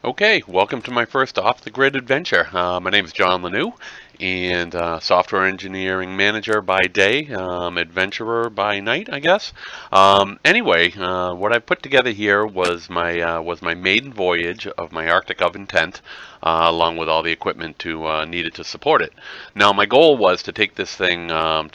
Okay, welcome to my first off-the-grid adventure. My name is John Lanou, and software engineering manager by day, adventurer by night, I guess. Anyway, what I put together here was my maiden voyage of my Arctic oven tent, along with all the equipment needed to support it. Now, my goal was to take this off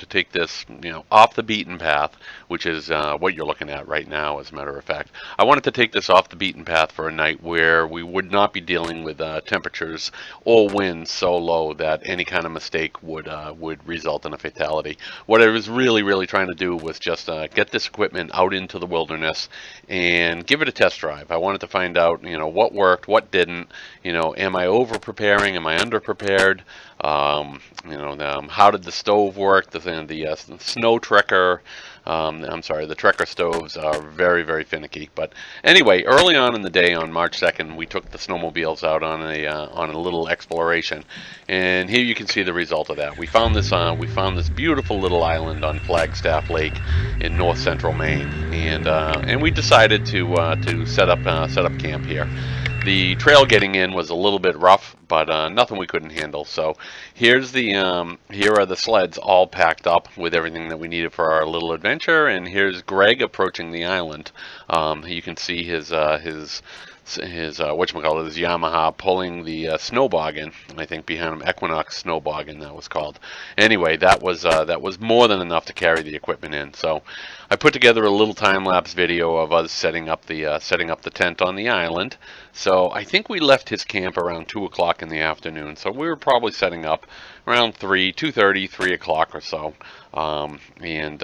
the beaten path, which is what you're looking at right now, as a matter of fact. I wanted to take this off the beaten path for a night where we would not be dealing with temperatures or winds so low that any kind of mistake would result in a fatality. What I was really trying to do was just get this equipment out into the wilderness and give it a test drive. I wanted to find out, what worked, what didn't. Am I over preparing? Am I under prepared? How did the stove work? The snow trekker. The trekker stoves are very finicky. But anyway, early on in the day, on March 2nd, we took the snowmobiles out on a little exploration, and here you can see the result of that. We found this beautiful little island on Flagstaff Lake in north central Maine, and we decided to set up camp here. The trail getting in was a little bit rough, but nothing we couldn't handle. So here are the sleds all packed up with everything that we needed for our little adventure. And here's Greg approaching the island. You can see his Yamaha pulling the snowboggin. I think behind him, Equinox snowboggin, that was called. Anyway, that was more than enough to carry the equipment in. So I put together a little time-lapse video of us setting up the tent on the island. So I think we left his camp around 2 o'clock in the afternoon. So we were probably setting up around 2:30, 3 o'clock or so. And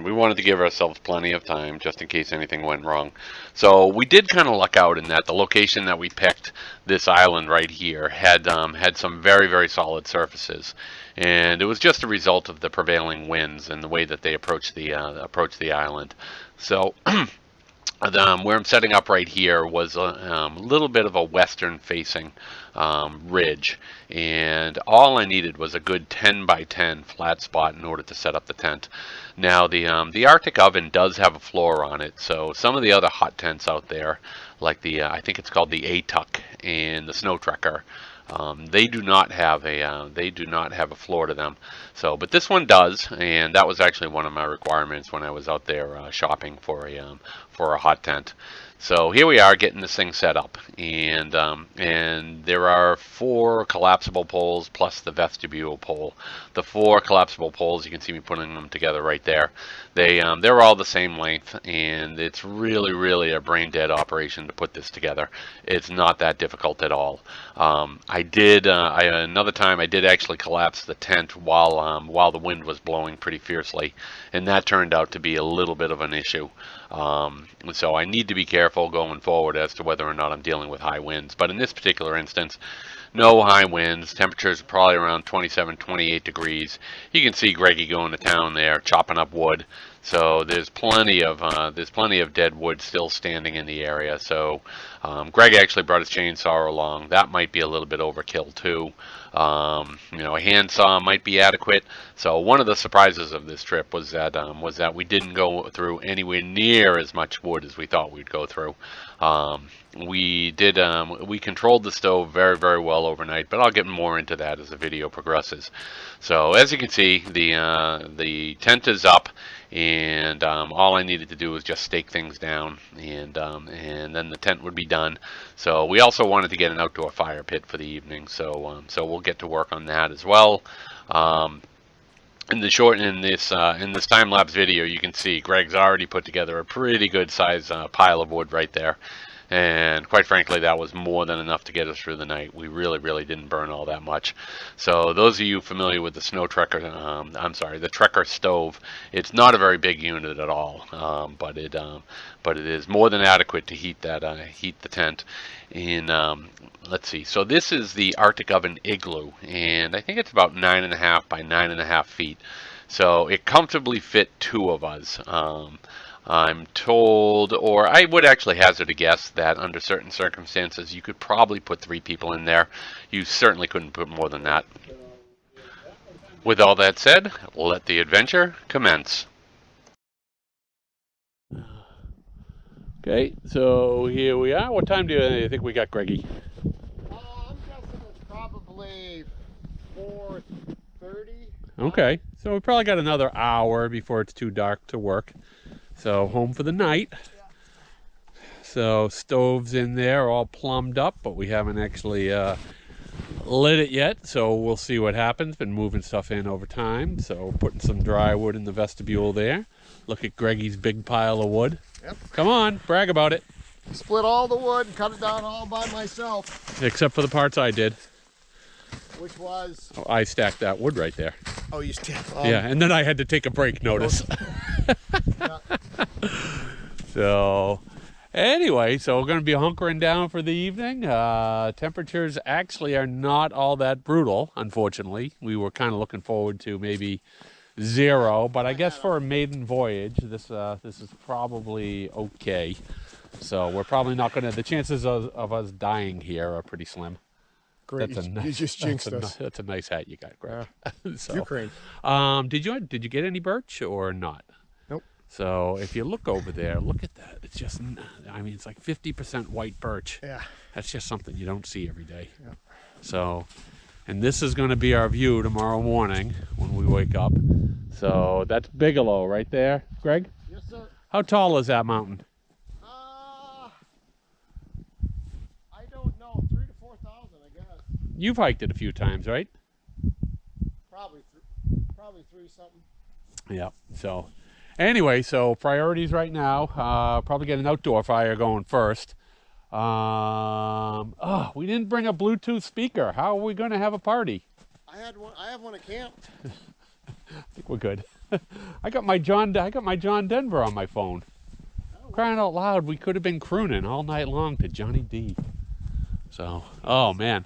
we wanted to give ourselves plenty of time just in case anything went wrong. So we did kind of luck out in that the location that we picked, this island right here, had some very somolid surfaces, and it was just a result of the prevailing winds and the way that they approached the island. So where I'm setting up right here was a little bit of a western-facing ridge, and all I needed was a good 10 by 10 flat spot in order to set up the tent. Now, the Arctic oven does have a floor on it, so some of the other hot tents out there, like I think it's called the A-Tuck and the Snow Trekker, they do not have a floor to them. So, but this one does, and that was actually one of my requirements when I was out there shopping for a hot tent. So here we are getting this thing set up, and there are 4 collapsible poles plus the vestibule pole. The 4 collapsible poles, you can see me putting them together right there. They're all the same length, and it's really a brain dead operation to put this together. It's not that difficult at all. Another time I did actually collapse the tent while the wind was blowing pretty fiercely, and that turned out to be a little bit of an issue. So I need to be careful going forward as to whether or not I'm dealing with high winds. But in this particular instance, no high winds. Temperatures are probably around 27, 28 degrees. You can see Greggy going to town there, chopping up wood. So there's plenty of dead wood still standing in the area. So Greg actually brought his chainsaw along. That might be a little bit overkill too. A handsaw might be adequate. So one of the surprises of this trip was that we didn't go through anywhere near as much wood as we thought we'd go through. We controlled the stove very well overnight, but I'll get more into that as the video progresses. So as you can see, the tent is up, and all I needed to do was just stake things down, and then the tent would be done. So we also wanted to get an outdoor fire pit for the evening, so we'll get to work on that as well. In this time-lapse video, you can see Greg's already put together a pretty good size pile of wood right there. And quite frankly, that was more than enough to get us through the night. We really didn't burn all that much. So those of you familiar with the Snow Trekker, the Trekker stove, it's not a very big unit at all, but it is more than adequate to heat the tent. Let's see. So this is the Arctic Oven Igloo, and I think it's about 9.5 by 9.5 feet. So it comfortably fit 2 of us. I'm told, or I would actually hazard a guess, that under certain circumstances you could probably put 3 people in there. You certainly couldn't put more than that. With all that said, let the adventure commence. Okay, so here we are. What time do you think we got, Greggy? I'm guessing it's probably 4:30. Okay, so we probably got another hour before it's too dark to work. So home for the night. Yeah. So stove's in there, all plumbed up, but we haven't actually lit it yet. So we'll see what happens. Been moving stuff in over time. So putting some dry wood in the vestibule there. Look at Greggy's big pile of wood. Yep. Come on, brag about it. Split all the wood and cut it down all by myself. Except for the parts I did. Which was? Oh, I stacked that wood right there. Oh, you stacked. Yeah, and then I had to take a break, notice. Yeah. So, anyway, so we're going to be hunkering down for the evening. Temperatures actually are not all that brutal, unfortunately. We were kind of looking forward to maybe 0, but I guess for a maiden voyage, this is probably okay. So we're probably not going to, the chances of us dying here are pretty slim. Great. You just jinxed us. That's a nice hat you got, Greg. So, Ukraine. did you get any birch or not? Nope. So if you look over there, look at that. It's just, I mean, it's like 50% white birch. Yeah. That's just something you don't see every day. Yeah. So, and this is going to be our view tomorrow morning when we wake up. So that's Bigelow right there, Greg. Yes, sir. How tall is that mountain? I don't know. 3,000 to 4,000, I guess. You've hiked it a few times, right? Probably 3 something. Yeah. So, anyway, so priorities right now. Probably get an outdoor fire going first. We didn't bring a Bluetooth speaker. How are we going to have a party? I have one at camp. I think we're good. I got my John Denver on my phone. Crying out loud, we could have been crooning all night long to Johnny D. So, oh man.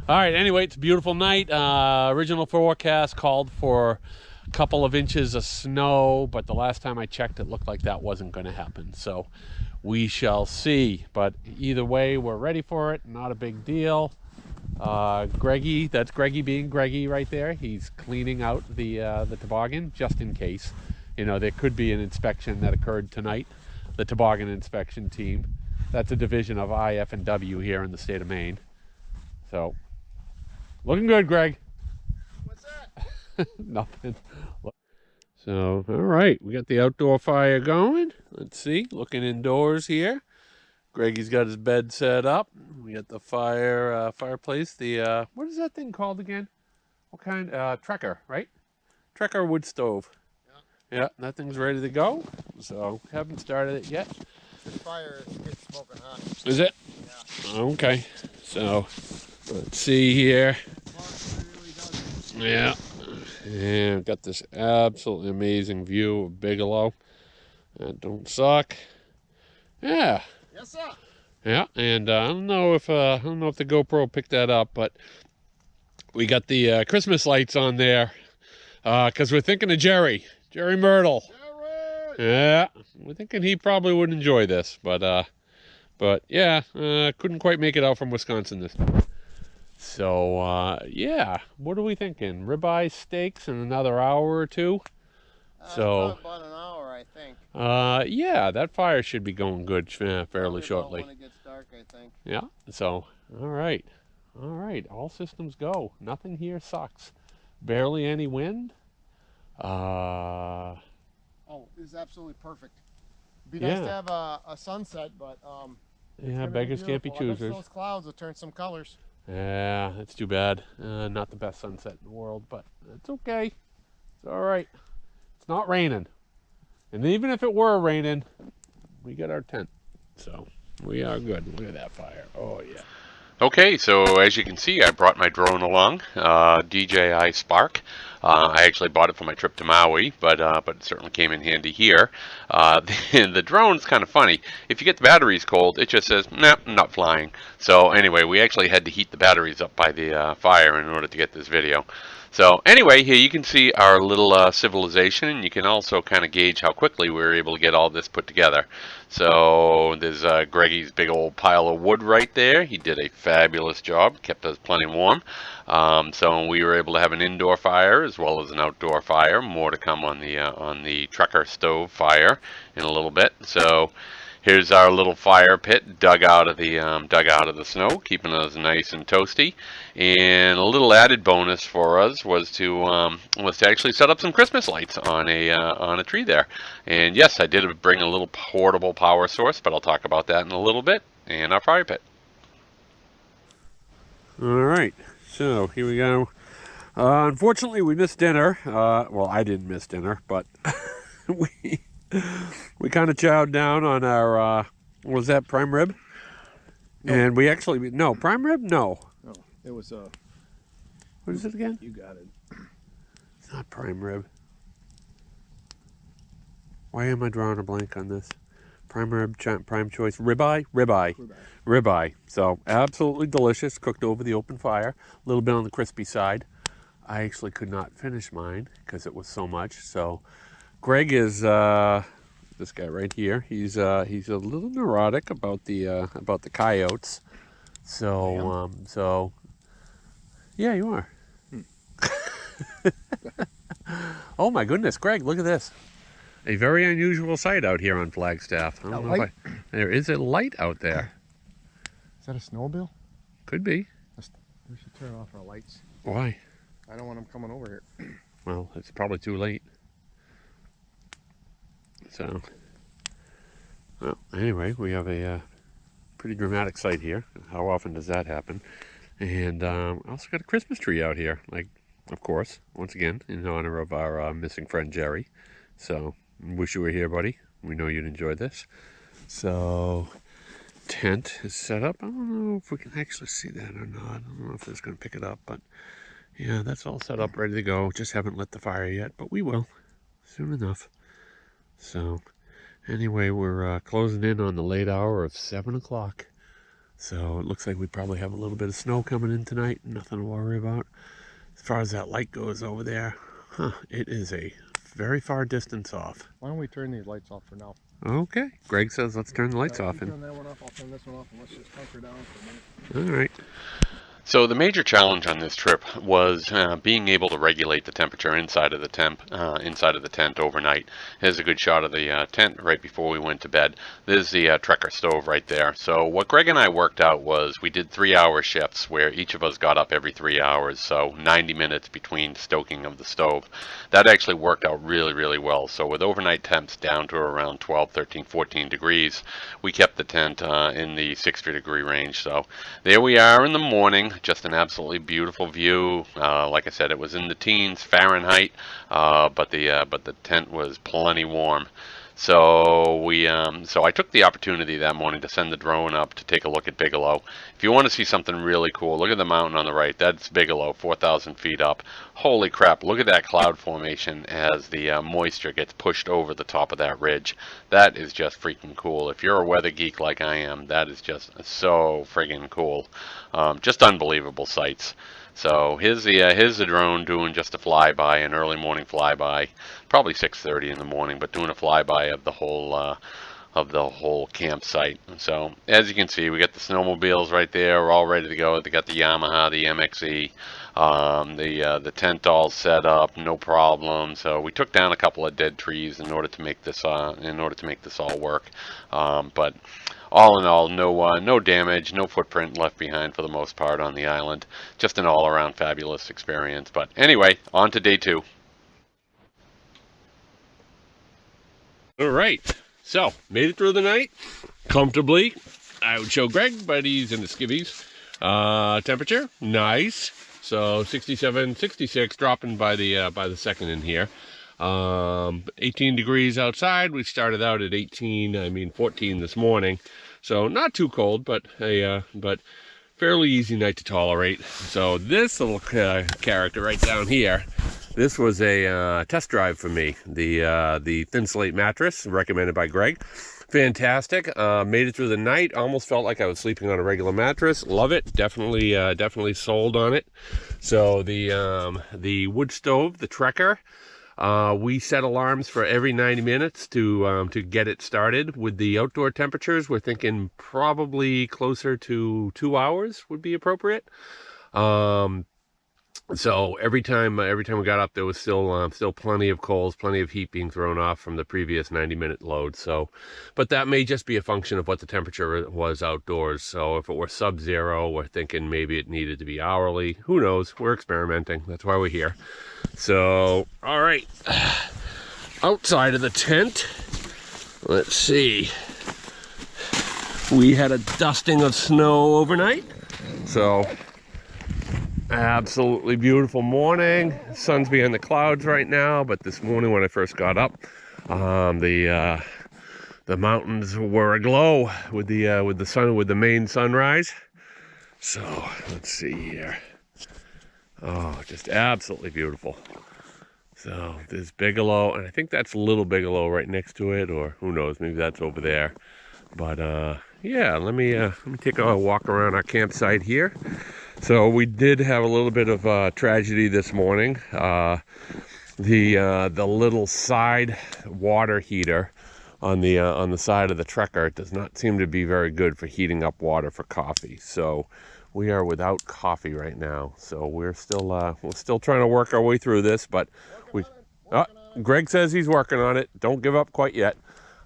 All right, anyway, it's a beautiful night. Original forecast called for a couple of inches of snow, but the last time I checked, it looked like that wasn't going to happen. So we shall see. But either way, we're ready for it. Not a big deal. Greggy, that's Greggy being Greggy right there. He's cleaning out the toboggan just in case. You know, there could be an inspection that occurred tonight. The toboggan inspection team. That's a division of IF&W here in the state of Maine. So, looking good, Greg. What's that? Nothing. So, all right, we got the outdoor fire going. Let's see, looking indoors here. Greggy's got his bed set up. We got the fireplace. The what is that thing called again? What kind? Trekker, right? Trekker wood stove. Yeah, that thing's ready to go. So haven't started it yet. This fire is smoking hot. Is it? Yeah. Okay. So let's see here. Yeah. And got this absolutely amazing view of Bigelow. That don't suck. Yeah. Yes, sir. Yeah, and I don't know if the GoPro picked that up, but we got the Christmas lights on there because we're thinking of Jerry Myrtle. Jerry! Yeah, we're thinking he probably would enjoy this, but yeah, couldn't quite make it out from Wisconsin this time. So yeah, what are we thinking? Ribeye steaks in another hour or two. So about an hour, I think. yeah, that fire should be going good fairly shortly. When it gets dark, I think. Yeah. So, all right. All systems go. Nothing here sucks. Barely any wind. Oh, this is absolutely perfect. It'd be nice to have a sunset, but yeah, beggars can't be choosers. Those clouds will turn some colors. Yeah, that's too bad. Not the best sunset in the world, but it's okay. It's all right. It's not raining. And even if it were raining, we got our tent. So we are good. Look at that fire. Oh, yeah. Okay, so as you can see, I brought my drone along, DJI Spark. I actually bought it for my trip to Maui, but it certainly came in handy here. The drone's kind of funny. If you get the batteries cold, it just says, nah, I'm not flying. So anyway, we actually had to heat the batteries up by the fire in order to get this video. So anyway, here you can see our little civilization, and you can also kind of gauge how quickly we were able to get all this put together. So there's Greggy's big old pile of wood right there. He did a fabulous job, kept us plenty warm. So we were able to have an indoor fire as well as an outdoor fire. More to come on the Trekker stove fire in a little bit. So Here's our little fire pit dug out of the snow, keeping us nice and toasty. And a little added bonus for us was to actually set up some Christmas lights on a tree there. And yes, I did bring a little portable power source, but I'll talk about that in a little bit. And our fire pit. All right, so here we go. Unfortunately, we missed dinner. Well, I didn't miss dinner, but we kind of chowed down on our, what was that, prime rib? No. And we actually, no, prime rib? No. No, it was What is it again? You got it. It's not prime rib. Why am I drawing a blank on this? Prime rib, prime choice, ribeye? Ribeye. So absolutely delicious, cooked over the open fire. A little bit on the crispy side. I actually could not finish mine because it was so much. So Greg is this guy right here. He's a little neurotic about the coyotes. So yeah, you are. Oh my goodness, Greg, look at this. A very unusual sight out here on Flagstaff. I don't know if there is a light out there. Is that a snowmobile? Could be. We should turn off our lights. Why? I don't want them coming over here. Well, it's probably too late. So, well, anyway, we have a pretty dramatic sight here. How often does that happen? And also got a Christmas tree out here. Like, of course, once again, in honor of our missing friend Jerry. So, wish you were here, buddy. We know you'd enjoy this. So, tent is set up. I don't know if we can actually see that or not. I don't know if it's going to pick it up, but yeah, that's all set up, ready to go. Just haven't lit the fire yet, but we will soon enough. So, anyway, we're closing in on the late hour of 7 o'clock. So, it looks like we probably have a little bit of snow coming in tonight. Nothing to worry about. As far as that light goes over there, it is a very far distance off. Why don't we turn these lights off for now? Okay. Greg says let's turn the lights off. You turn that one off, I'll turn this one off, and let's just hunker down for a minute. All right. So the major challenge on this trip was being able to regulate the temperature inside of the tent overnight. Here's a good shot of the tent right before we went to bed. There's the Trekker stove right there. So what Greg and I worked out was we did 3-hour shifts where each of us got up every 3 hours, so 90 minutes between stoking of the stove. That actually worked out really, really well. So with overnight temps down to around 12, 13, 14 degrees, we kept the tent in the 60-degree range. So there we are in the morning. Just an absolutely beautiful view. Like I said, it was in the teens Fahrenheit, but the tent was plenty warm. So so I took the opportunity that morning to send the drone up to take a look at Bigelow. If you want to see something really cool, look at the mountain on the right. That's Bigelow, 4,000 feet up. Holy crap, look at that cloud formation as the moisture gets pushed over the top of that ridge. That is just freaking cool. If you're a weather geek like I am, that is just so friggin' cool. Just unbelievable sights. So here's the drone doing just a flyby, an early morning flyby, probably 6:30 in the morning, but doing a flyby of the whole campsite. So as you can see, we got the snowmobiles right there. We're all ready to go. They got the Yamaha, the MXE, the tent all set up, no problem. So we took down a couple of dead trees in order to make this all work. But all in all, no damage, no footprint left behind for the most part on the island. Just an all-around fabulous experience. But anyway, on to day 2. All right, so made it through the night comfortably. I would show Greg, but he's in the skivvies. Temperature, nice. So 67, 66, dropping by the second in here. 18 degrees outside. We started out at 14 this morning. So not too cold, but fairly easy night to tolerate. So this little character right down here, this was a test drive for me. The thin slate mattress recommended by Greg. Fantastic. Made it through the night. Almost felt like I was sleeping on a regular mattress. Love it. Definitely sold on it. So the wood stove, the Trekker. We set alarms for every 90 minutes to get it started. With the outdoor temperatures, we're thinking probably closer to 2 hours would be appropriate. So every time we got up, there was still plenty of coals, plenty of heat being thrown off from the previous 90-minute load. So, but that may just be a function of what the temperature was outdoors. So if it were sub-zero, we're thinking maybe it needed to be hourly. Who knows? We're experimenting. That's why we're here. So, all right, outside of the tent, let's see. We had a dusting of snow overnight, so. Absolutely beautiful morning. Sun's behind the clouds right now, but this morning when I first got up, the mountains were aglow with the sun, with the Maine sunrise. So let's see here. Oh, just absolutely beautiful. So there's Bigelow, and I think that's Little Bigelow right next to it, or who knows, maybe that's over there. But yeah, let me take a walk around our campsite here. So we did have a little bit of tragedy this morning. The little side water heater on the side of the trekker does not seem to be very good for heating up water for coffee. So we are without coffee right now. So we're still trying to work our way through this. But Greg says he's working on it. Don't give up quite yet.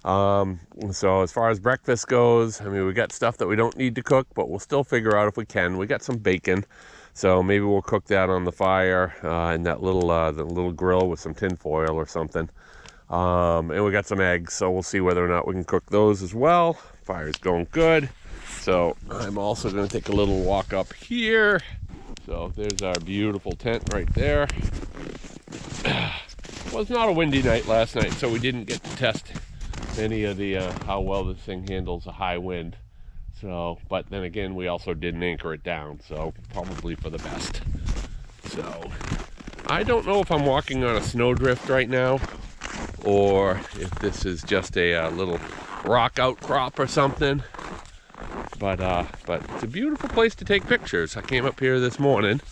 So as far as breakfast goes, I mean, we got stuff that we don't need to cook, but we'll still figure out if we can. We got some bacon, so maybe we'll cook that on the fire in that the little grill with some tin foil or something. And we got some eggs, so we'll see whether or not we can cook those as well. Fire's going good. So I'm also going to take a little walk up here. So there's our beautiful tent right there. It was not a windy night last night, so we didn't get to test any of the how well this thing handles a high wind. So, but then again, we also didn't anchor it down, so probably for the best. So I don't know if I'm walking on a snowdrift right now, or if this is just a little rock outcrop or something. But it's a beautiful place to take pictures. I came up here this morning,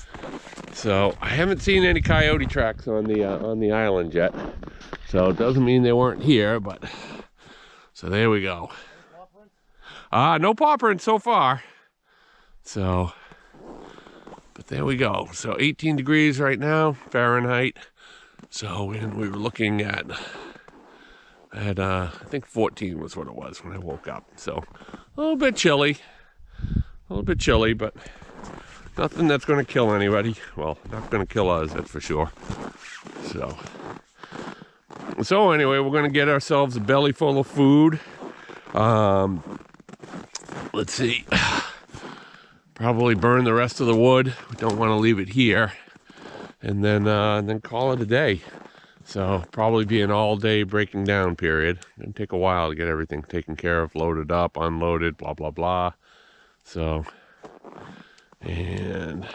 so I haven't seen any coyote tracks on the island yet. So it doesn't mean they weren't here, but. So there we go. No paw prints so far. So, but there we go. So 18 degrees right now, Fahrenheit. So we were looking at I think 14 was what it was when I woke up. So a little bit chilly, but nothing that's going to kill anybody. Well, not going to kill us, that's for sure. So anyway, we're going to get ourselves a belly full of food. Let's see. Probably burn the rest of the wood. We don't want to leave it here. And then call it a day. So probably be an all-day breaking down period. It'll take a while to get everything taken care of, loaded up, unloaded, blah, blah, blah. So, and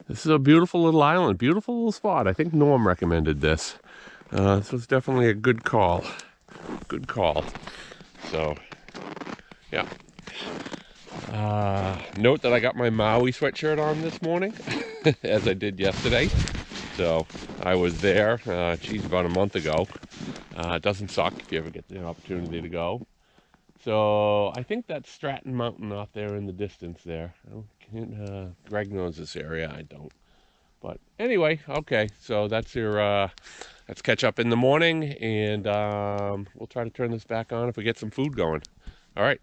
this is a beautiful little island, beautiful little spot. I think Norm recommended this. This was definitely a good call. Good call. So, yeah. Note that I got my Maui sweatshirt on this morning, as I did yesterday. So, I was there, about a month ago. It doesn't suck if you ever get the opportunity to go. So, I think that's Stratton Mountain off there in the distance there. Greg knows this area, I don't. But anyway, okay, so that's your... Let's catch up in the morning, and we'll try to turn this back on if we get some food going. All right.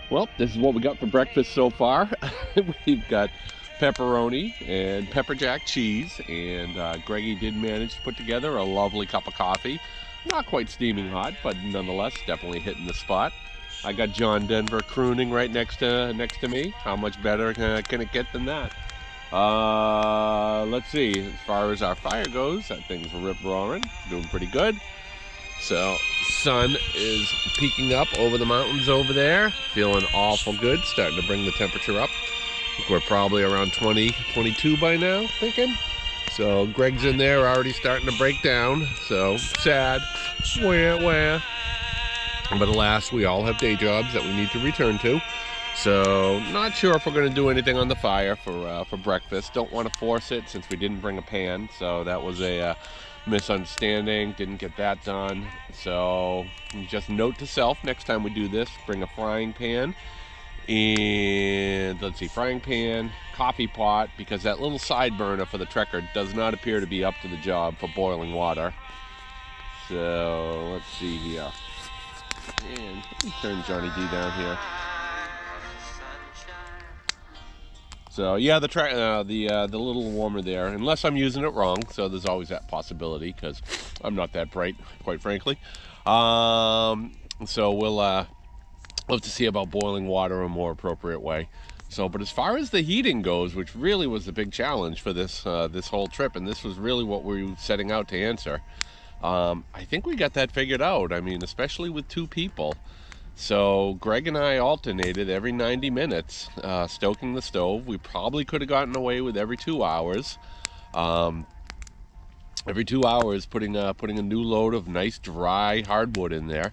Well, this is what we got for breakfast so far. We've got pepperoni and pepper jack cheese, and Greggy did manage to put together a lovely cup of coffee. Not quite steaming hot, but nonetheless, definitely hitting the spot. I got John Denver crooning right next to me. How much better can it get than that? Let's see, as far as our fire goes, that thing's rip-roaring, doing pretty good. So, sun is peeking up over the mountains over there, feeling awful good, starting to bring the temperature up. I think we're probably around 20, 22 by now, thinking. So, Greg's in there already starting to break down, so sad. Wah. But alas, we all have day jobs that we need to return to. So, not sure if we're going to do anything on the fire for breakfast. Don't want to force it since we didn't bring a pan. So that was a misunderstanding. Didn't get that done. So, just note to self, next time we do this, bring a frying pan and let's see, frying pan, coffee pot, because that little side burner for the Trekker does not appear to be up to the job for boiling water. So let's see here. And let me turn Johnny D down here. So yeah, the little warmer there, unless I'm using it wrong. So there's always that possibility because I'm not that bright, quite frankly. So we'll have to see about boiling water a more appropriate way. So, but as far as the heating goes, which really was the big challenge for this this whole trip, and this was really what we were setting out to answer. I think we got that figured out. I mean, especially with 2 people. So Greg and I alternated every 90 minutes stoking the stove. We probably could have gotten away with every 2 hours. Every 2 hours putting a new load of nice dry hardwood in there.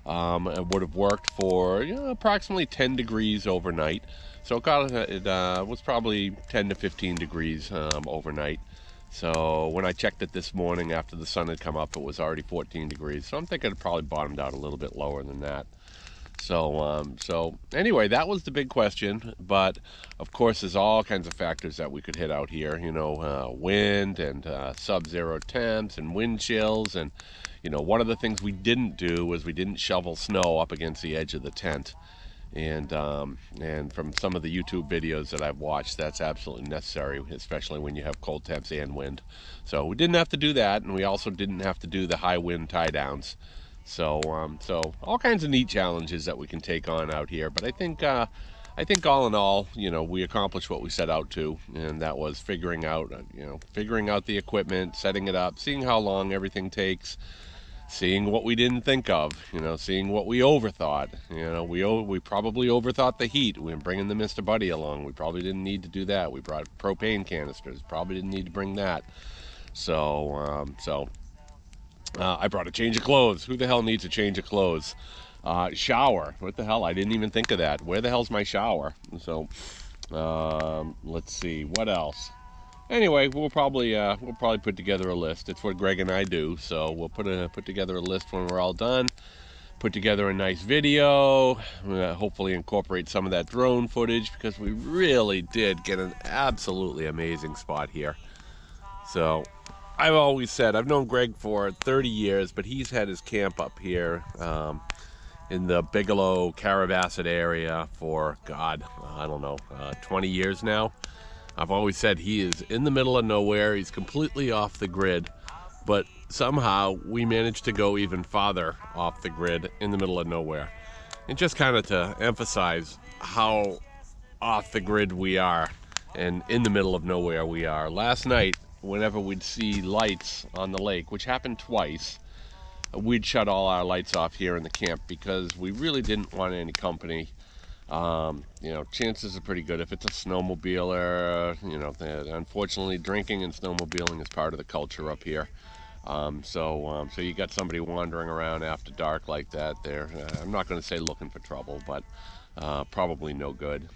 It would have worked for approximately 10 degrees overnight. So it was probably 10 to 15 degrees overnight. So when I checked it this morning after the sun had come up, it was already 14 degrees. So I'm thinking it probably bottomed out a little bit lower than that. So anyway, that was the big question. But of course, there's all kinds of factors that we could hit out here. Wind and sub-zero temps and wind chills. And one of the things we didn't do was we didn't shovel snow up against the edge of the tent. And from some of the YouTube videos that I've watched, that's absolutely necessary, especially when you have cold temps and wind. So we didn't have to do that, and we also didn't have to do the high wind tie downs. So all kinds of neat challenges that we can take on out here. But I think all in all, we accomplished what we set out to, and that was figuring out the equipment, setting it up, seeing how long everything takes. Seeing what we didn't think of, seeing what we overthought. We probably overthought the heat. We were bringing the Mr. Buddy along. We probably didn't need to do that. We brought propane canisters. Probably didn't need to bring that. So I brought a change of clothes. Who the hell needs a change of clothes? Shower. What the hell? I didn't even think of that. Where the hell's my shower? So let's see. What else? Anyway, we'll probably put together a list. It's what Greg and I do, so we'll put together a list when we're all done. Put together a nice video. Hopefully incorporate some of that drone footage because we really did get an absolutely amazing spot here. So I've always said I've known Greg for 30 years, but he's had his camp up here in the Bigelow, Carabasset area for 20 years now. I've always said he is in the middle of nowhere. He's completely off the grid, but somehow we managed to go even farther off the grid in the middle of nowhere. And just kind of to emphasize how off the grid we are and in the middle of nowhere we are. Last night, whenever we'd see lights on the lake, which happened twice, we'd shut all our lights off here in the camp because we really didn't want any company. Chances are pretty good if it's a snowmobiler. Unfortunately, drinking and snowmobiling is part of the culture up here. So you got somebody wandering around after dark like that. There, I'm not going to say looking for trouble, but probably no good.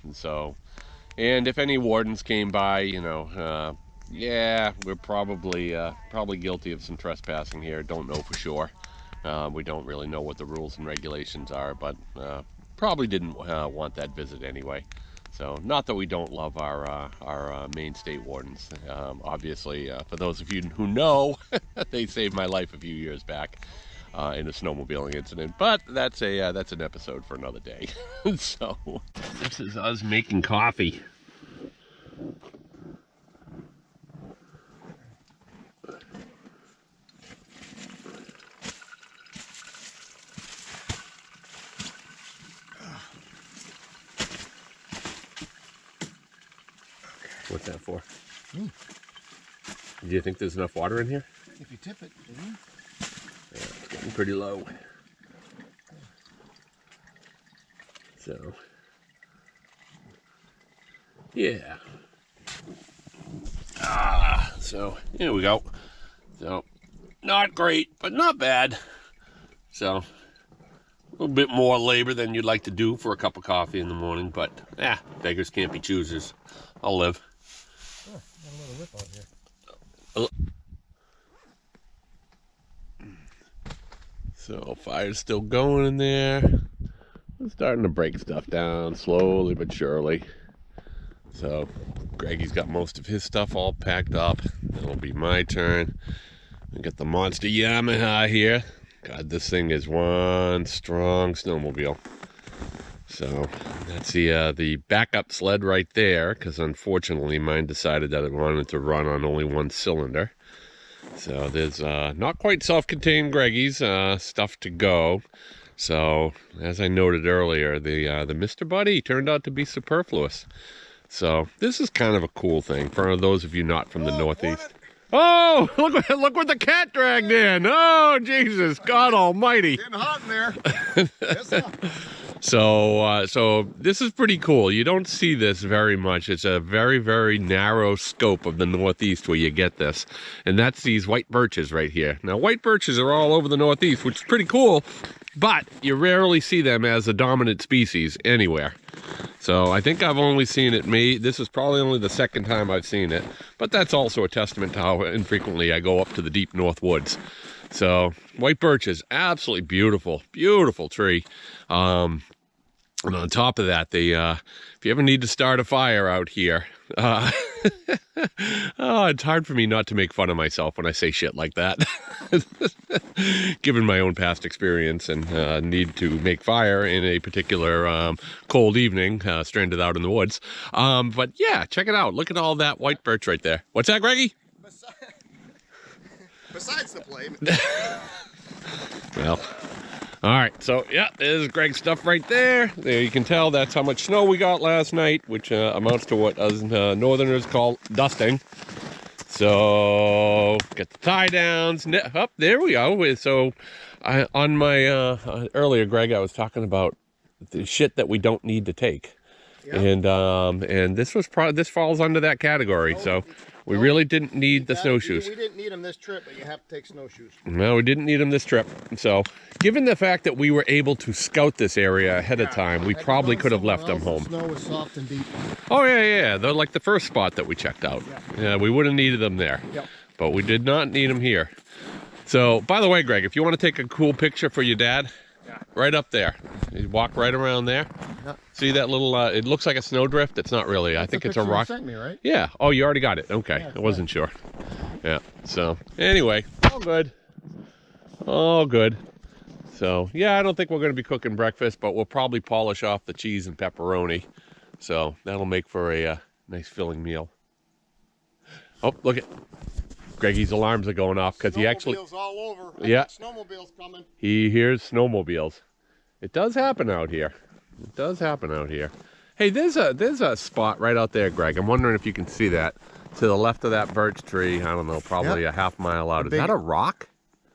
And if any wardens came by, yeah, we're probably guilty of some trespassing here. Don't know for sure. We don't really know what the rules and regulations are, but probably didn't want that visit anyway. So not that we don't love our Maine state wardens. Obviously, for those of you who know, they saved my life a few years back in a snowmobiling incident. But that's an episode for another day. So this is us making coffee. What's that for? Do you think there's enough water in here? If you tip it, Yeah, it's getting pretty low. So, yeah. So here we go. So, not great, but not bad. So, a little bit more labor than you'd like to do for a cup of coffee in the morning, but beggars can't be choosers. I'll live. got a little whip out here. So fire's still going in there. starting to break stuff down slowly but surely. So Greggy's got most of his stuff all packed up. It'll be my turn. We got the monster Yamaha here. God, this thing is one strong snowmobile. So that's the backup sled right there, because unfortunately mine decided that it wanted to run on only one cylinder. So there's not quite self-contained Greggy's stuff to go. So as I noted earlier, the Mr. Buddy turned out to be superfluous. So this is kind of a cool thing for those of you not from the Northeast. Oh, look what the cat dragged in. Oh, Jesus, God almighty. Getting hot in there. Yes, sir. So this is pretty cool. You don't see this very much. It's a very, very narrow scope of the Northeast where you get this. And that's these white birches right here. Now, white birches are all over the Northeast, which is pretty cool, but you rarely see them as a dominant species anywhere. So I think I've only seen it this is probably only the second time I've seen it, but that's also a testament to how infrequently I go up to the deep north woods. So white birch is absolutely beautiful, beautiful tree. And on top of that, if you ever need to start a fire out here, oh, it's hard for me not to make fun of myself when I say shit like that. Given my own past experience and need to make fire in a particular cold evening, stranded out in the woods. But yeah, check it out. Look at all that white birch right there. What's that, Greggy? Besides the flame. Well, all right. So yeah, there's Greg's stuff right there. There you can tell that's how much snow we got last night, which amounts to what us northerners call dusting. So get the tie downs. Up there we go. So on my earlier, Greg, I was talking about the shit that we don't need to take. Yep. And this falls under that category. So we really didn't need the snowshoes. We didn't need them this trip, but you have to take snowshoes. No, we didn't need them this trip. So given the fact that we were able to scout this area ahead of time, we probably could have left them home. The snow was soft and deep. Oh, yeah. They're like the first spot that we checked out. Yeah, we would have needed them there. Yep. But we did not need them here. So, by the way, Greg, if you want to take a cool picture for your dad, right up there. You walk right around there. Yep. See that little, it looks like a snowdrift. It's not really. I think it's a rock. You sent me, right? Yeah. Oh, you already got it. Okay. I wasn't sure. Yeah. So, anyway, all good. All good. So, yeah, I don't think we're going to be cooking breakfast, but we'll probably polish off the cheese and pepperoni. So, that'll make for a nice filling meal. Oh, look at Greggy's alarms are going off because he actually... Snowmobiles all over. Snowmobiles coming. He hears snowmobiles. It does happen out here. It does happen out here. Hey, there's a spot right out there, Greg. I'm wondering if you can see that. To the left of that birch tree, I don't know, probably a half mile out. Is that a rock?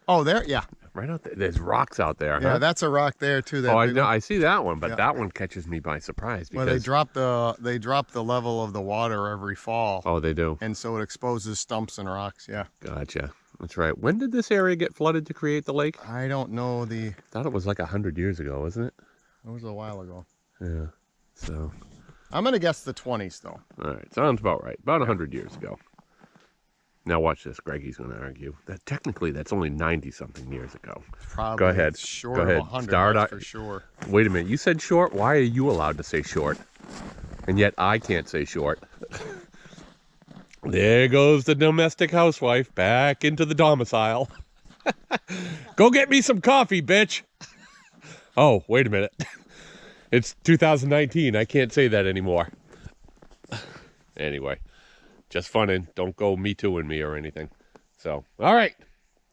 Oh, there? Yeah. Right out there. There's rocks out there, Yeah, that's a rock there, too. Oh, I see that one, but that one catches me by surprise. Because... Well, they drop the level of the water every fall. Oh, they do? And so it exposes stumps and rocks, yeah. Gotcha. That's right. When did this area get flooded to create the lake? I don't know I thought it was like 100 years ago, wasn't it? It was a while ago. Yeah, so... I'm going to guess the 20s, though. All right, sounds about right. About 100 years ago. Now watch this. Greggy's going to argue that technically that's only 90-something years ago. Probably. Go ahead. Short Go ahead. of 100, Start that's for sure. Wait a minute. You said short? Why are you allowed to say short? And yet I can't say short. There goes the domestic housewife back into the domicile. Go get me some coffee, bitch. Oh, wait a minute. It's 2019. I can't say that anymore. Anyway. Just funning. Don't go me tooing me or anything. So, all right.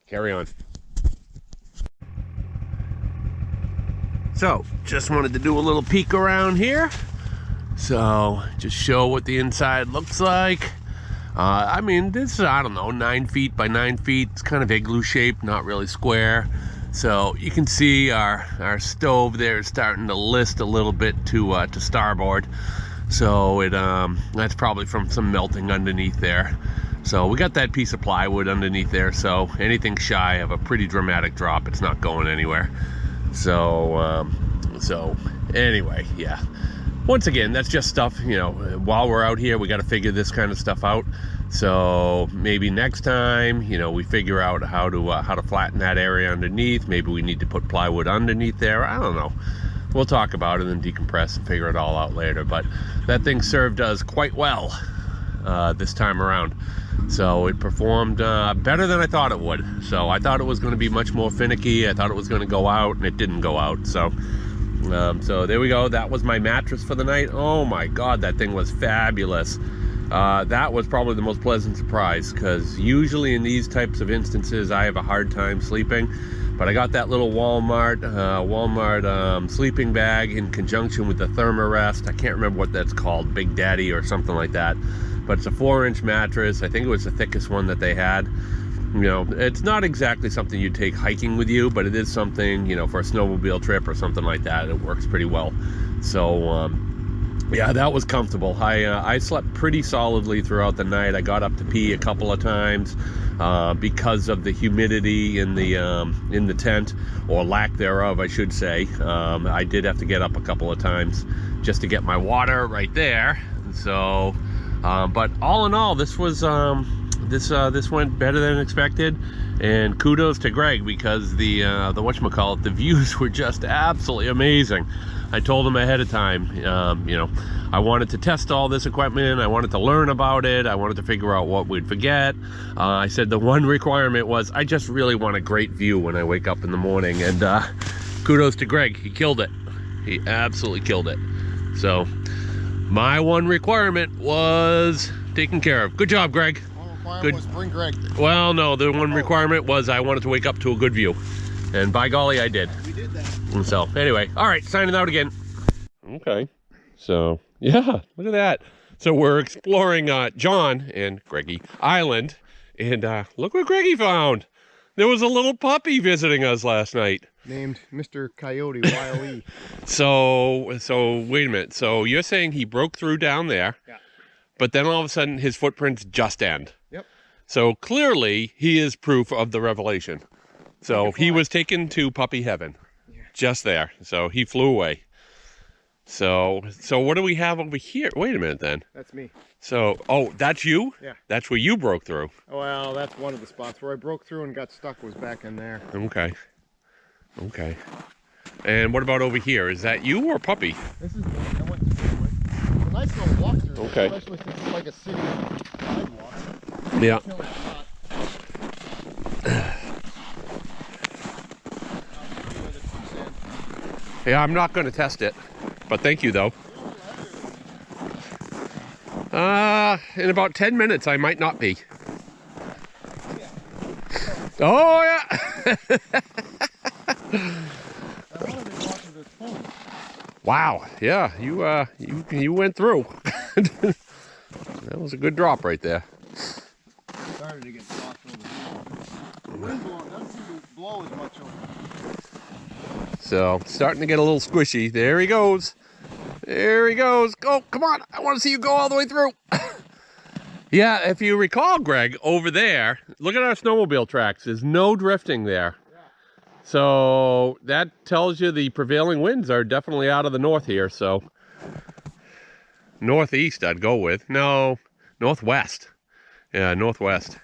Carry on. So, just wanted to do a little peek around here. So, just show what the inside looks like. I mean, this is, I don't know, 9 feet by 9 feet. It's kind of igloo shaped, not really square. So, you can see our stove there is starting to list a little bit to starboard. So that's probably from some melting underneath there. So we got that piece of plywood underneath there. So anything shy of a pretty dramatic drop, it's not going anywhere. So anyway, yeah. Once again, that's just stuff, you know, while we're out here, we got to figure this kind of stuff out. So maybe next time, you know, we figure out how to flatten that area underneath. Maybe we need to put plywood underneath there. I don't know. we'll talk about it and decompress and figure it all out later. But that thing served us quite well this time around. So it performed better than I thought it would. So I thought it was going to be much more finicky. I thought it was going to go out, and it didn't go out. So so there we go. That was my mattress for the night. Oh my God, that thing was fabulous. That was probably the most pleasant surprise, because usually in these types of instances I have a hard time sleeping. But I got that little Walmart sleeping bag in conjunction with the Thermarest. I can't remember what that's called, Big Daddy or something like that. But it's a 4-inch mattress. I think it was the thickest one that they had. You know, it's not exactly something you take hiking with you, but it is something, you know, for a snowmobile trip or something like that. It works pretty well. So yeah, that was comfortable. I slept pretty solidly throughout the night. I got up to pee a couple of times because of the humidity in the tent, or lack thereof, I should say. I did have to get up a couple of times just to get my water right there. So, but all in all, this was this went better than expected. And kudos to Greg, because the whatchamacallit, the views were just absolutely amazing. I told him ahead of time, you know, I wanted to test all this equipment. I wanted to learn about it. I wanted to figure out what we'd forget. I said the one requirement was I just really want a great view when I wake up in the morning. And kudos to Greg. He killed it. He absolutely killed it. So my one requirement was taken care of. Good job, Greg. Good. Was bring Greg. Well, no, the one requirement was I wanted to wake up to a good view. And by golly, I did. We did that. And so, anyway, all right, signing out again. Okay, so, yeah, look at that. So we're exploring John and Greggy Island, and look what Greggy found. There was a little puppy visiting us last night. Named Mr. Coyote, Y-O-E. So wait a minute. So you're saying he broke through down there, yeah, but then all of a sudden his footprints just end. Yep. So clearly he is proof of the revelation. So he was taken to puppy heaven, just there. So he flew away. So what do we have over here? Wait a minute then. That's me. So, oh, that's you? Yeah. That's where you broke through. Well, that's one of the spots where I broke through and got stuck, was back in there. Okay. Okay. And what about over here? Is that you or puppy? This is I went through it. It's a nice little walkthrough, okay, especially since it's like a city sidewalk. Yeah. Yeah, I'm not going to test it, but thank you though. In about 10 minutes I might not be. Oh yeah. Wow, yeah, you went through. That was a good drop right there. Started to get soft over here. The wind doesn't seem to blow as much over here. So, starting to get a little squishy. There he goes. There he goes. Go, come on. I want to see you go all the way through. Yeah, if you recall, Greg, over there, look at our snowmobile tracks. There's no drifting there. Yeah. So, that tells you the prevailing winds are definitely out of the north here. So, northeast I'd go with. No, northwest. Yeah, northwest.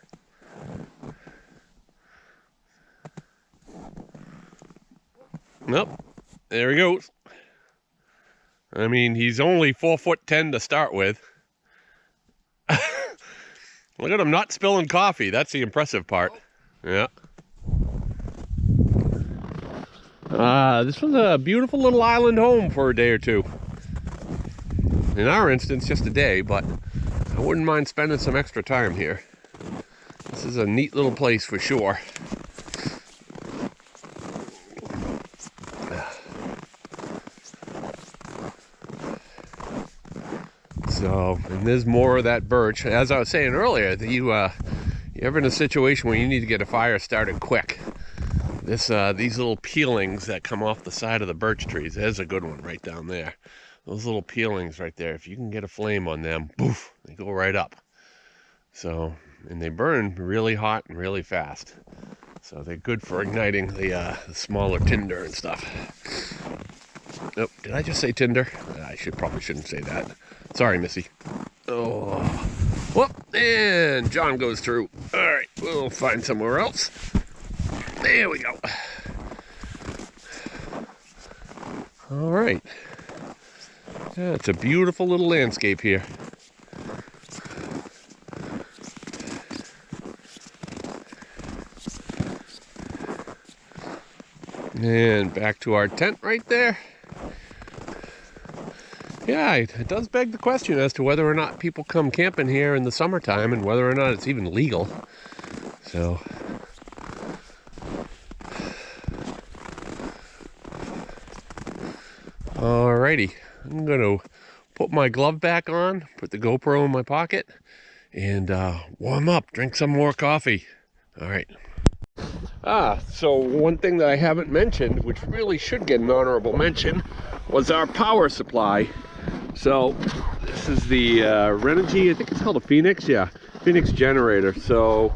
Nope. There he goes. I mean, he's only 4'10" to start with. Look at him not spilling coffee. That's the impressive part. Yeah. This was a beautiful little island home for a day or two. In our instance, just a day, but I wouldn't mind spending some extra time here. This is a neat little place for sure. So, and there's more of that birch. As I was saying earlier, you're ever in a situation where you need to get a fire started quick. These little peelings that come off the side of the birch trees, there's a good one right down there. Those little peelings right there, if you can get a flame on them, poof, they go right up. So, and they burn really hot and really fast. So they're good for igniting the smaller tinder and stuff. Nope, did I just say tinder? I probably shouldn't say that. Sorry, Missy. Oh, whoop, and John goes through. All right, we'll find somewhere else. There we go. All right. Yeah, it's a beautiful little landscape here. And back to our tent right there. Yeah, it does beg the question as to whether or not people come camping here in the summertime and whether or not it's even legal. So, alrighty, I'm gonna put my glove back on, put the GoPro in my pocket, and warm up, drink some more coffee. All right. So one thing that I haven't mentioned, which really should get an honorable mention, was our power supply. So this is the Renogy, I think it's called a Phoenix, yeah, Phoenix generator. So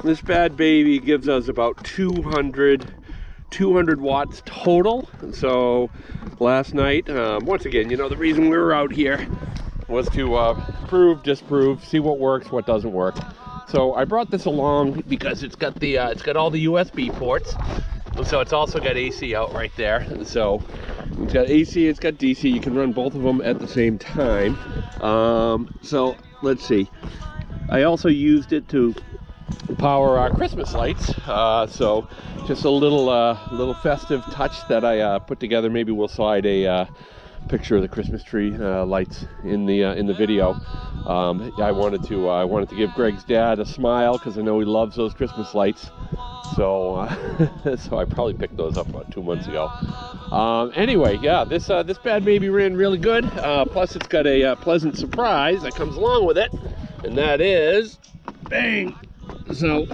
this bad baby gives us about 200 watts total. So last night, once again, you know, the reason we were out here was to prove, disprove, see what works, what doesn't work. So I brought this along because it's got the it's got all the USB ports. So it's also got AC out right there. So it's got AC, it's got DC. You can run both of them at the same time. So let's see. I also used it to power our Christmas lights. So just a little festive touch that I put together. Maybe we'll slide a picture of the Christmas tree lights in the video. I wanted to give Greg's dad a smile because I know he loves those Christmas lights. So so I probably picked those up about 2 months ago. Anyway, yeah, this bad baby ran really good. Plus it's got a pleasant surprise that comes along with it, and that is, bang. So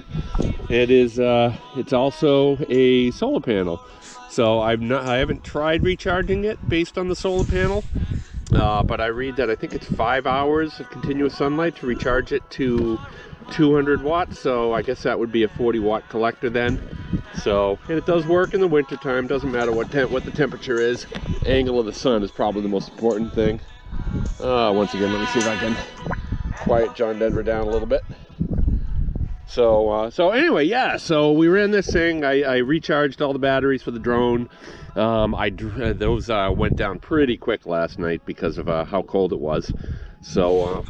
it is it's also a solar panel. So I haven't tried recharging it based on the solar panel, but I read that I think it's 5 hours of continuous sunlight to recharge it to 200 watts. So I guess that would be a 40 watt collector then. So, and it does work in the winter time. Doesn't matter what the temperature is. Angle of the sun is probably the most important thing. Once again, let me see if I can quiet John Denver down a little bit. So anyway, yeah, so we ran this thing. I recharged all the batteries for the drone. Those went down pretty quick last night because of how cold it was. So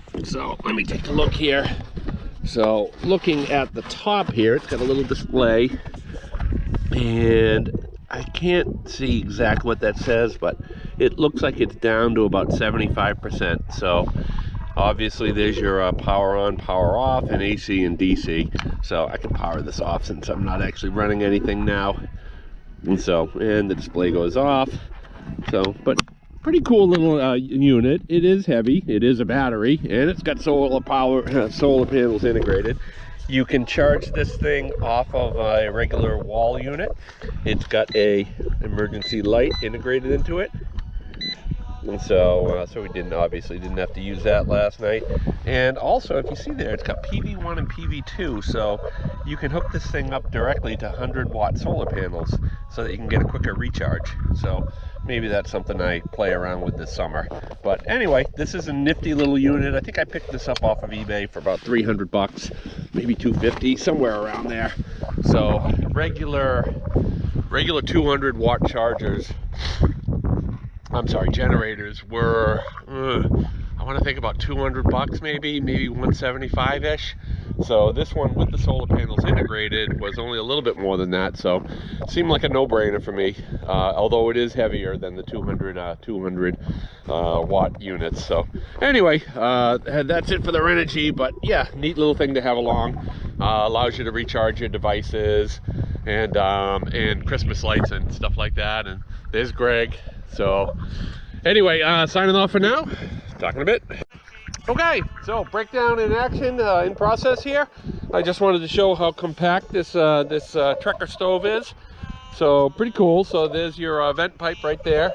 let me take a look here. So looking at the top here, it's got a little display, and I can't see exactly what that says, but it looks like it's down to about 75%. So obviously there's your power on, power off, and AC and DC. So I can power this off since I'm not actually running anything now. And the display goes off. So, but pretty cool little unit. It is heavy. It is a battery, and it's got solar panels integrated. You can charge this thing off of a regular wall unit. It's got a emergency light integrated into it. And so we obviously didn't have to use that last night. And also, if you see there, it's got PV1 and PV2, so you can hook this thing up directly to 100-watt solar panels so that you can get a quicker recharge. So maybe that's something I play around with this summer. But anyway, this is a nifty little unit. I think I picked this up off of eBay for about 300 bucks, maybe 250, somewhere around there. So regular 200-watt generators were, I want to think about 200 bucks maybe 175-ish. So this one with the solar panels integrated was only a little bit more than that. So it seemed like a no-brainer for me, although it is heavier than the 200 watt units. So anyway, that's it for the Renogy, but yeah, neat little thing to have along. Allows you to recharge your devices and Christmas lights and stuff like that. And there's Greg. So anyway, signing off for now. Talking a bit. Okay, so breakdown in action, in process here. I just wanted to show how compact this Trekker stove is. So pretty cool. So there's your vent pipe right there.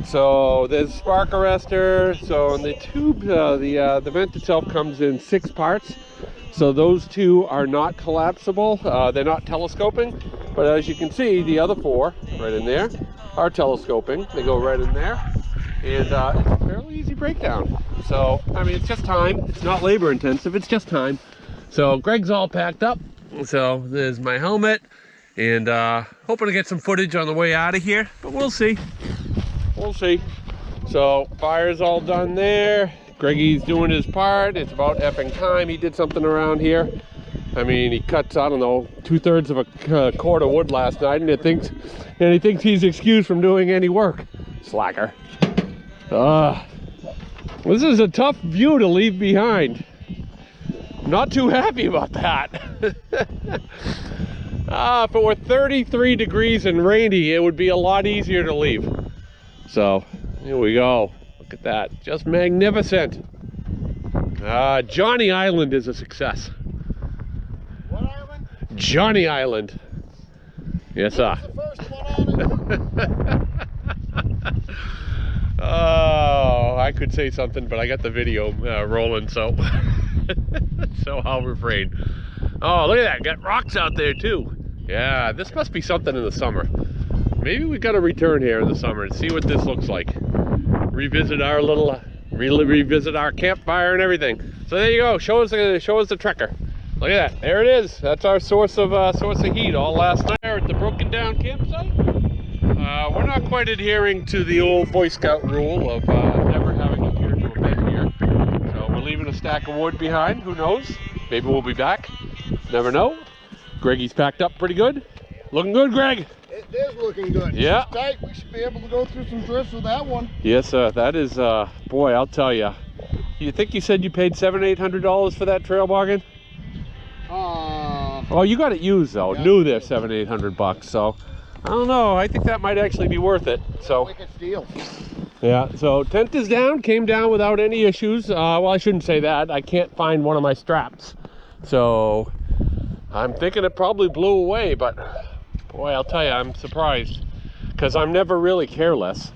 So there's spark arrestor. So in the tube, the vent itself comes in 6 parts. So those 2 are not collapsible. They're not telescoping. But as you can see, the other 4 right in there are telescoping. They go right in there. And it's a fairly easy breakdown. So, I mean, it's just time. It's not labor intensive, it's just time. So Greg's all packed up. So there's my helmet. And hoping to get some footage on the way out of here, but we'll see. we'll see. So fire's all done there. Greggy's doing his part. It's about effing time he did something around here. I mean, he cuts, I don't know, 2/3 of a cord of wood last night, and he thinks he's excused from doing any work. Slacker. This is a tough view to leave behind. Not too happy about that. If it were 33 degrees and rainy, it would be a lot easier to leave. So, here we go. Look at that. Just magnificent. Johnny Island is a success. What island? Johnny Island. Yes, sir. That's the first one on it. Oh, I could say something, but I got the video rolling, so so I'll refrain. Oh, look at that. Got rocks out there, too. Yeah, this must be something in the summer. Maybe we got to return here in the summer and see what this looks like. Revisit our little, revisit our campfire and everything. So there you go. Show us the trekker. Look at that. There it is. That's our source of heat. All last night at the broken down campsite. We're not quite adhering to the old Boy Scout rule of never having a gear to a bed here. So we're leaving a stack of wood behind. Who knows? Maybe we'll be back. Never know. Greggy's packed up pretty good. Looking good, Greg. It is looking good. Yeah. It's tight. We should be able to go through some drifts with that one. Yes, that is, boy, I'll tell you. You think you said you paid $700-800 for that trail bargain? Oh, you got it used though. Yeah. New there, $700-800. So I don't know. I think that might actually be worth it. So wicked steal. Yeah. So tent is down. Came down without any issues. Well, I shouldn't say that. I can't find one of my straps. So I'm thinking it probably blew away. But boy, I'll tell you, I'm surprised because I'm never really careless.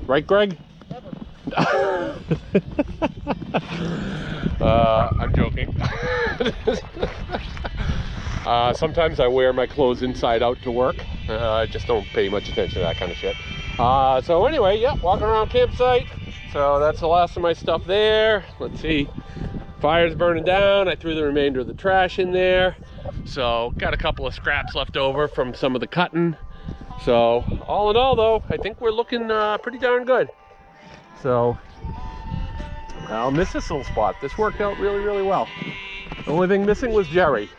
Right, Greg? Never. I'm joking. Sometimes I wear my clothes inside out to work. I just don't pay much attention to that kind of shit. So anyway, yeah, walking around campsite. So that's the last of my stuff there. Let's see. Fire's burning down. I threw the remainder of the trash in there. So got a couple of scraps left over from some of the cutting. So all in all though, I think we're looking pretty darn good. So I'll miss this little spot. This worked out really, really well. The only thing missing was Jerry.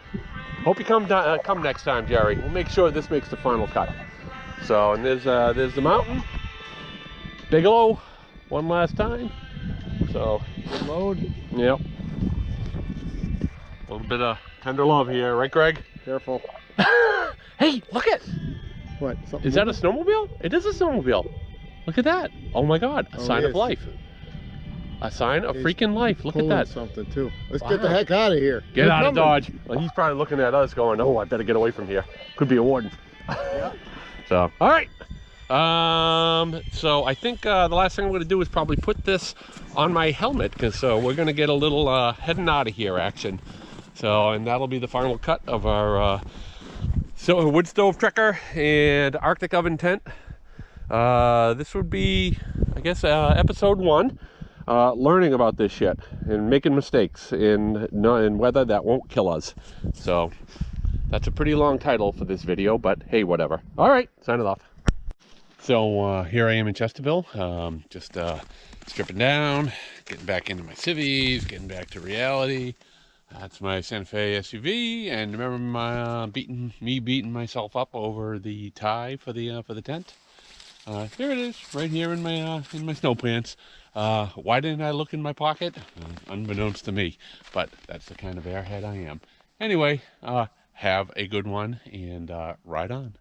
Hope you come next time, Jerry. We'll make sure this makes the final cut. So, and there's the mountain. Bigelow, one last time. So, good load. Yep. A little bit of tender love here, right, Greg? Careful. Hey, look it! What? Is that a snowmobile? It is a snowmobile. Look at that. Oh my God, a sign of life. A sign of freaking life. Look at that. Something too. Let's get the heck out of here. Get out of Dodge. Well, he's probably looking at us going, oh, I better get away from here. Could be a warden. Yeah. So, all right. So I think the last thing I'm going to do is probably put this on my helmet because we're going to get a little heading out of here action. So, and that'll be the final cut of our wood stove trekker and Arctic oven tent. This would be, I guess, episode 1. Learning about this shit and making mistakes in weather that won't kill us. So that's a pretty long title for this video, but hey, whatever. All right, sign it off. So here I am in Chesterville, just stripping down, getting back into my civvies, getting back to reality. That's my Santa Fe SUV, and remember my beating myself up over the tie for the tent. There it is, right here in my snow pants. Why didn't I look in my pocket? Unbeknownst to me, but that's the kind of airhead I am. Anyway, have a good one and ride on.